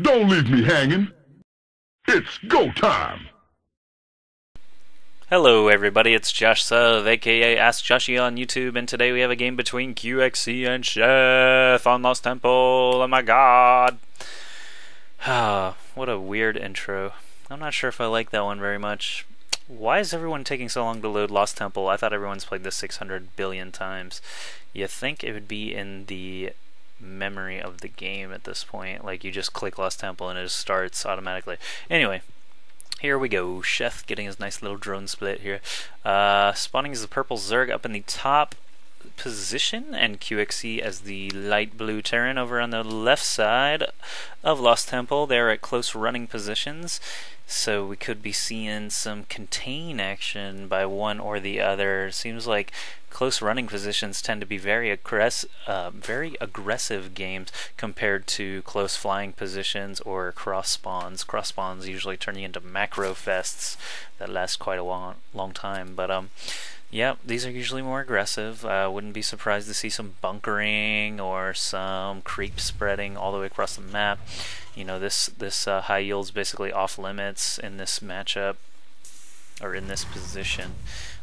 Don't leave me hanging. It's go time. Hello everybody, it's Josh Sub, aka AskJoshy on YouTube, and today we have a game between QXC and Sheth on Lost Temple. Oh my god. What a weird intro. I'm not sure if I like that one very much. Why is everyone taking so long to load Lost Temple? I thought everyone's played this 600 billion times. You think it would be in the memory of the game at this point, like you just click Lost Temple and it just starts automatically. Anyway, here we go. Sheth getting his nice little drone split here. Spawning is the purple Zerg up in the top position, and QXC as the light blue Terran over on the left side of Lost Temple. They're at close running positions, so we could be seeing some contain action by one or the other. Seems like close running positions tend to be very aggressive games compared to close flying positions or cross spawns. Cross spawns usually turning into macro fests that last quite a long time, but yeah, these are usually more aggressive. Wouldn't be surprised to see some bunkering or some creep spreading all the way across the map. You know, this high yield's basically off limits in this matchup, or in this position.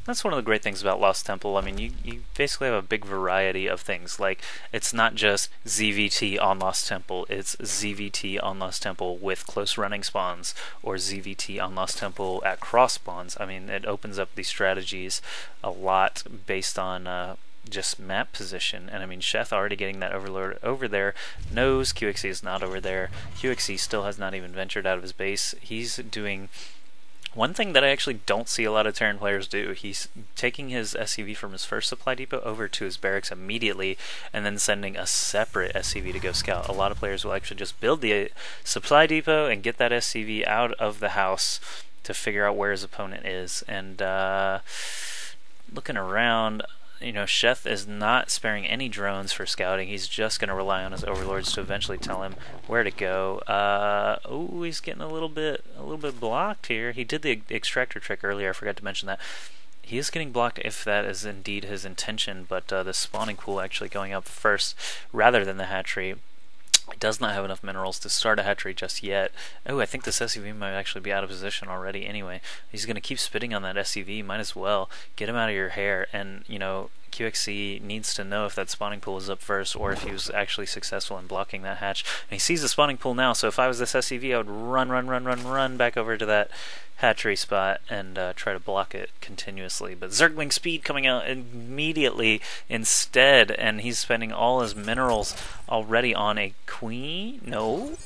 That's one of the great things about Lost Temple. I mean, you basically have a big variety of things. Like, it's not just ZVT on Lost Temple, it's ZVT on Lost Temple with close running spawns, or ZVT on Lost Temple at cross spawns. I mean, it opens up these strategies a lot based on just map position. And I mean, Sheth already getting that Overlord over there, knows QXC is not over there. QXC still has not even ventured out of his base. He's doing one thing that I actually don't see a lot of Terran players do. He's taking his SCV from his first supply depot over to his barracks immediately, and then sending a separate SCV to go scout. A lot of players will actually just build the supply depot and get that SCV out of the house to figure out where his opponent is. And looking around, you know, Sheth is not sparing any drones for scouting. He's just going to rely on his overlords to eventually tell him where to go. Oh, he's getting a little bit blocked here. He did the extractor trick earlier. I forgot to mention that. He is getting blocked if that is indeed his intention, but the spawning pool actually going up first rather than the hatchery. He does not have enough minerals to start a hatchery just yet. Oh, I think this SCV might actually be out of position already anyway. He's going to keep spitting on that SCV. Might as well get him out of your hair. And, you know, QXC needs to know if that spawning pool is up first or if he was actually successful in blocking that hatch. And he sees the spawning pool now, so if I was this SCV, I would run back over to that hatchery spot and try to block it continuously. But Zergling speed coming out immediately instead, and he's spending all his minerals already on a queen. No,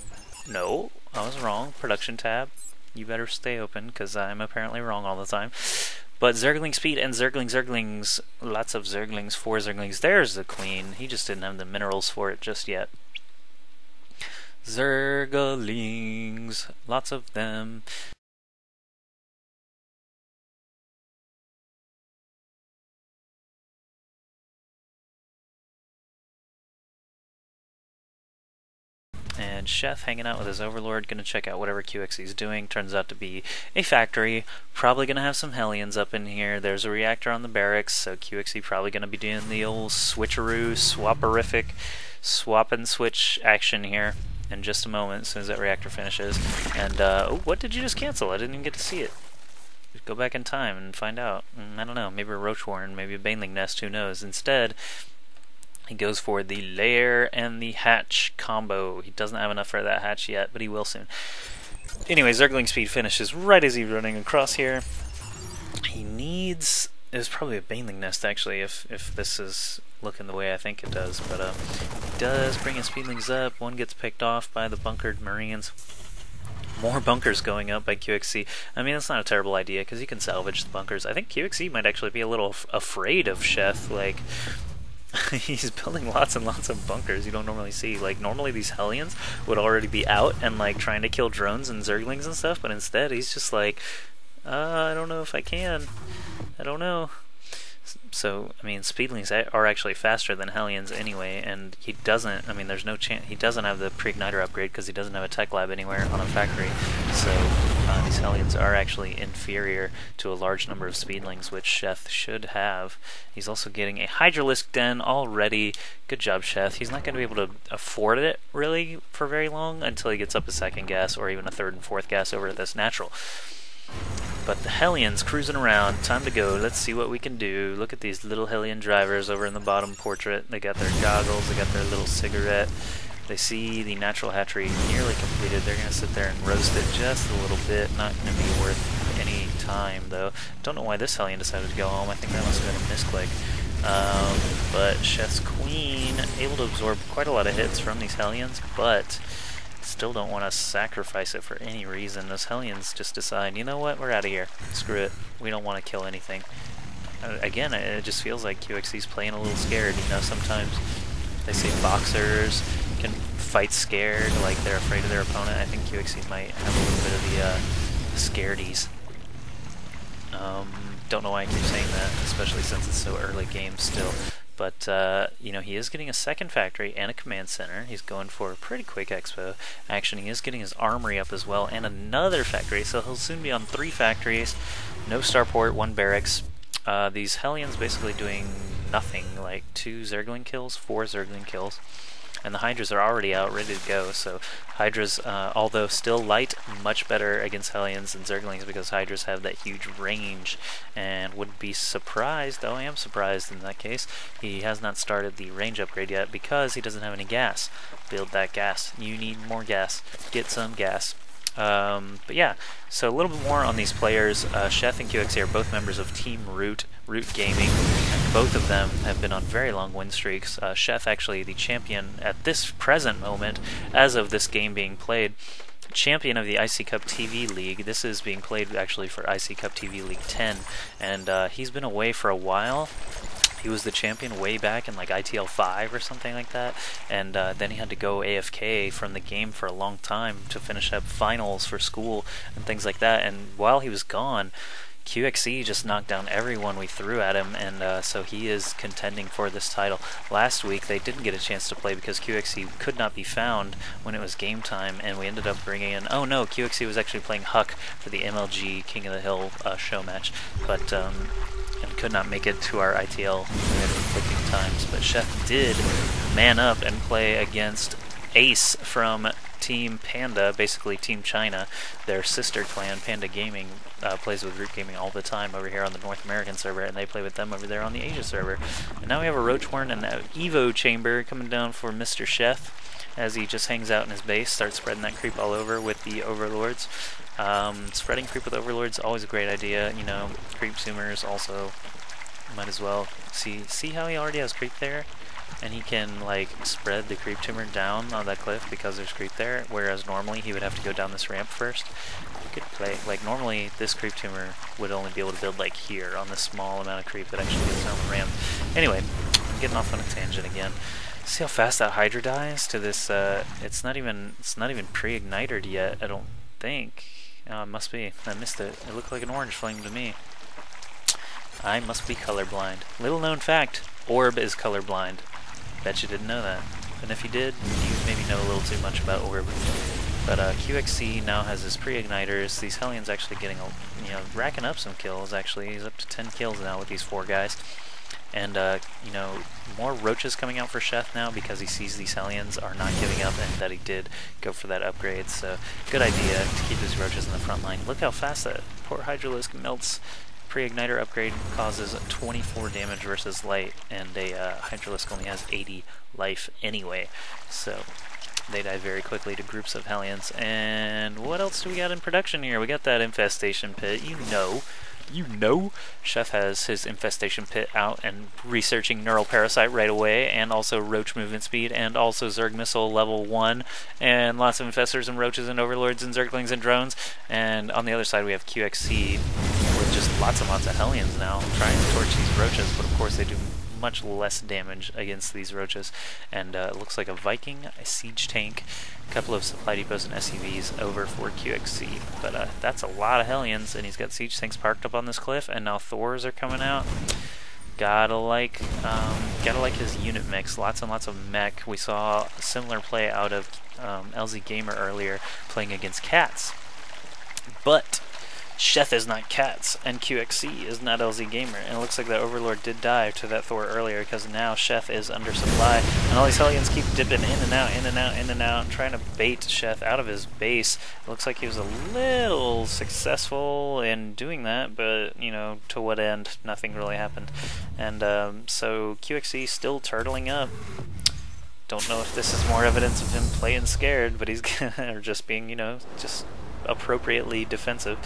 I was wrong. Production tab. You better stay open, because I'm apparently wrong all the time. But Zergling speed and Zerglings, lots of Zerglings, 4 Zerglings. There's the queen. He just didn't have the minerals for it just yet. Zerglings, lots of them. And Sheth hanging out with his overlord, gonna check out whatever QXC's doing. Turns out to be a factory. Probably gonna have some Hellions up in here. There's a reactor on the barracks, so QXC probably gonna be doing the old switcheroo, swaporific, swap and switch action here in just a moment as soon as that reactor finishes. And oh, what did you just cancel? I didn't even get to see it. Go back in time and find out. I don't know, maybe a roach warren, maybe a baneling nest, who knows. Instead, he goes for the lair and the hatch combo. He doesn't have enough for that hatch yet, but he will soon. Anyway, Zergling speed finishes right as he's running across here. He needs... It was probably a baneling nest, actually, if this is looking the way I think it does. But he does bring his speedlings up. One gets picked off by the bunkered Marines. More bunkers going up by QXC. I mean, that's not a terrible idea, because he can salvage the bunkers. I think QXC might actually be a little afraid of Sheth, like... He's building lots and lots of bunkers you don't normally see. Like, normally these Hellions would already be out and, like, trying to kill drones and Zerglings and stuff, but instead he's just like, I don't know if I can. I don't know. So, I mean, Speedlings are actually faster than Hellions anyway, and he doesn't, I mean, there's no chance, he doesn't have the pre-igniter upgrade because he doesn't have a tech lab anywhere on a factory, so These Hellions are actually inferior to a large number of Speedlings, which Sheth should have. He's also getting a Hydralisk Den already. Good job, Sheth. He's not going to be able to afford it, really, for very long until he gets up a second gas or even a third and fourth gas over at this natural. But the Hellions cruising around. Time to go. Let's see what we can do. Look at these little Hellion drivers over in the bottom portrait. They got their goggles. They got their little cigarette. They see the natural hatchery nearly completed. They're going to sit there and roast it just a little bit. Not going to be worth any time, though. Don't know why this Hellion decided to go home. I think that must have been a misclick. But Sheth's Queen able to absorb quite a lot of hits from these Hellions, but still don't want to sacrifice it for any reason. Those Hellions just decide, you know what, we're out of here. Screw it. We don't want to kill anything. Again, it just feels like QXC's playing a little scared. You know, sometimes they say boxers can fight scared, like they're afraid of their opponent. I think QXC might have a little bit of the scaredies. Don't know why I keep saying that, especially since it's so early game still. But, you know, he is getting a second factory and a command center. He's going for a pretty quick expo action. He is getting his armory up as well, and another factory, so he'll soon be on 3 factories. No starport, 1 barracks. These Hellions basically doing nothing, like 2 Zergling kills, 4 Zergling kills. And the Hydras are already out, ready to go, so Hydras, although still light, much better against Hellions and Zerglings because Hydras have that huge range, and would be surprised, though I am surprised in that case, he has not started the range upgrade yet because he doesn't have any gas. Build that gas. You need more gas. Get some gas. But yeah, so a little bit more on these players. Sheth and QXC are both members of Team Root Gaming, and both of them have been on very long win streaks. Sheth actually the champion at this present moment, as of this game being played, champion of the IC Cup TV League. This is being played actually for IC Cup TV League 10, and he's been away for a while. He was the champion way back in like ITL 5 or something like that, and then he had to go AFK from the game for a long time to finish up finals for school and things like that. And while he was gone, QXC just knocked down everyone we threw at him, and so he is contending for this title. Last week they didn't get a chance to play because QXC could not be found when it was game time, and we ended up bringing in, oh no, QXC was actually playing Huck for the MLG King of the Hill show match, but and could not make it to our ITL. We had conflicting times, but Sheth did man up and play against Ace from Team Panda, basically Team China. Their sister clan, Panda Gaming, plays with Root Gaming all the time over here on the North American server, and they play with them over there on the Asia server. And now we have a Roachhorn and an Evo Chamber coming down for Mr. Sheth as he just hangs out in his base, starts spreading that creep all over with the Overlords. Spreading creep with Overlords always a great idea, you know. Creep zoomers also might as well. See how he already has creep there? And he can like spread the creep tumor down on that cliff because there's creep there, whereas normally he would have to go down this ramp first. Good play. Like normally this creep tumor would only be able to build like here on this small amount of creep that actually gets down the ramp. Anyway, I'm getting off on a tangent again. See how fast that Hydra dies to this it's not even pre-ignitered yet, I don't think. Oh, it must be. I missed it. It looked like an orange flame to me. I must be colorblind. Little known fact, Orb is colorblind. Bet you didn't know that. And if you did, you maybe know a little too much about Orb. But QXC now has his pre-igniters. These Hellions actually getting, you know, racking up some kills actually. He's up to 10 kills now with these 4 guys. And, you know, more roaches coming out for Sheth now because he sees these Hellions are not giving up and that he did go for that upgrade. So, good idea to keep these roaches in the front line. Look how fast that poor Hydralisk melts. Pre-igniter upgrade causes 24 damage versus light, and a Hydralisk only has 80 life anyway. So, they die very quickly to groups of Hellions. And what else do we got in production here? We got that infestation pit, you know. Sheth has his infestation pit out and researching neural parasite right away, and also roach movement speed, and also Zerg missile level 1, and lots of infestors and roaches and overlords and zerglings and drones. And on the other side we have QXC with just lots and lots of Hellions now trying to torch these roaches, but of course they do much less damage against these roaches. And it looks like a Viking, a siege tank, a couple of supply depots and SCVs over for QXC. But that's a lot of Hellions, and he's got siege tanks parked up on this cliff, and now Thors are coming out. Gotta like his unit mix. Lots and lots of mech. We saw a similar play out of LZ Gamer earlier playing against cats. But Sheth is not Cats, and QXC is not LZ Gamer, and it looks like that Overlord did die to that Thor earlier, because now Sheth is under supply, and all these Hellions keep dipping in and out, in and out, in and out, trying to bait Sheth out of his base. It looks like he was a little successful in doing that, but, you know, to what end? Nothing really happened. And so QXC still turtling up. Don't know if this is more evidence of him playing scared, but he's or just being, you know, just appropriately defensive.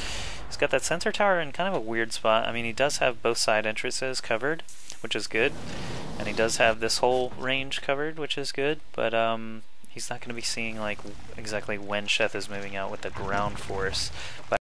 He's got that sensor tower in kind of a weird spot. I mean, he does have both side entrances covered, which is good, and he does have this whole range covered, which is good, but he's not going to be seeing like exactly when Sheth is moving out with the ground force. But